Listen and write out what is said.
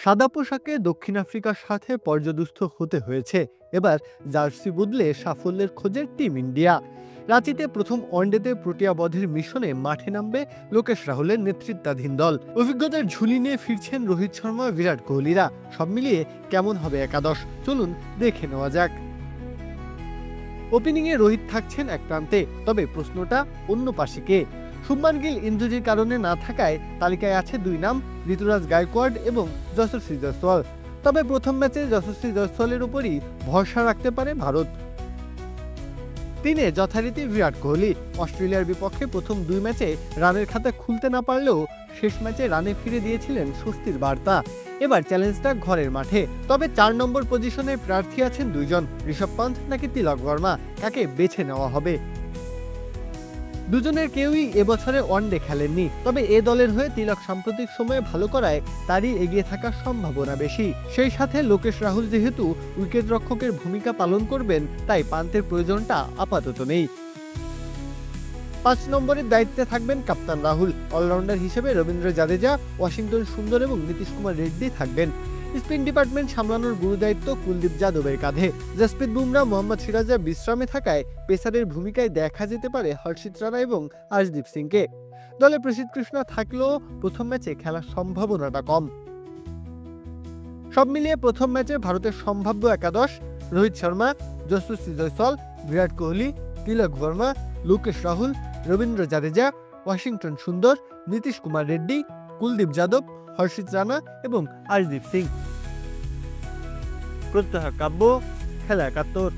সাদা পোশাকে দক্ষিণ আফ্রিকার সাথে পর্যদুস্ত হতে হয়েছে। এবার জার্সি বদলে সাফল্যের খোঁজে টিম ইন্ডিয়া। রাঁচিতে প্রথম ওয়ানডেতে প্রোটিয়া বধের মিশনে মাঠে নামবে লোকেশ রাহুলের নেতৃত্বাধীন দল। অভিজ্ঞতার ঝুলি নিয়ে ফিরছেন রোহিত শর্মা, বিরাট কোহলিরা। সব মিলিয়ে কেমন হবে একাদশ, চলুন দেখে নেওয়া যাক। ওপেনিংয়ে রোহিত থাকছেন এক প্রান্তে, তবে প্রশ্নটা অন্য পাশে কে? শুভমান গিল ইনজুরির কারণে না থাকায় তালিকায় আছে দুই নাম, ঋতুরাজ গায়কোয়াড় এবং যশস্বী জয়সওয়াল। তবে প্রথম ম্যাচে যশস্বী জয়সওয়ালের উপরই ভরসা রাখতে পারে ভারত। তিনে যথারীতি বিরাট কোহলি। অস্ট্রেলিয়ার বিপক্ষে প্রথম দুই ম্যাচে রানের খাতা খুলতে না পারলেও শেষ ম্যাচে রানে ফিরে দিয়েছিলেন স্বস্তির বার্তা। এবার চ্যালেঞ্জটা ঘরের মাঠে। তবে 4 নম্বর পজিশনে প্রার্থী আছেন দুইজন, ঋষভ পান্থ নাকি তিলক বর্মা। কাকে বেছে নেওয়া হবে? দুজনের কেউই এবছরে ওয়ানডে খেলেননি, তবে এ দলের হয়ে তিলক সাম্প্রতিক সময়ে ভালো করায় তারই এগিয়ে থাকার সম্ভাবনা বেশি। সেই সাথে লোকেশ রাহুল যেহেতু উইকেট রক্ষকের ভূমিকা পালন করবেন, তাই পান্তের প্রয়োজনটা আপাতত নেই। 5 নম্বরের দায়িত্বে থাকবেন কাপ্তান রাহুল। অলরাউন্ডার হিসেবে রবীন্দ্র জাদেজা, ওয়াশিংটন সুন্দর এবং নীতিশ কুমার রেড্ডি থাকবেন। স্পিন ডিপার্টমেন্ট সামলানোর গুরুদায়িত্ব কুলদীপ যাদবের কাঁধে। জসপ্রীত বুমরা, মোহাম্মদ সিরাজা বিশ্রামে থাকায় পেসারের ভূমিকায় দেখা যেতে পারে হর্ষিত রানা এবং আর্শদীপ সিংকে। দলে প্রসিদ্ধ কৃষ্ণা থাকলেও প্রথম ম্যাচে খেলার সম্ভাবনাটা কম। সব মিলিয়ে প্রথম ম্যাচে ভারতের সম্ভাব্য একাদশ: রোহিত শর্মা, যশস্বী জয়সওয়াল, বিরাট কোহলি, তিলক বর্মা, লোকেশ রাহুল, রবীন্দ্র জাদেজা, ওয়াশিংটন সুন্দর, নীতিশ কুমার রেড্ডি, কুলদীপ যাদব, হর্ষিত রানা এবং আর্শদীপ সিং। প্রত্যহ কাব্য, খেলা ৭১।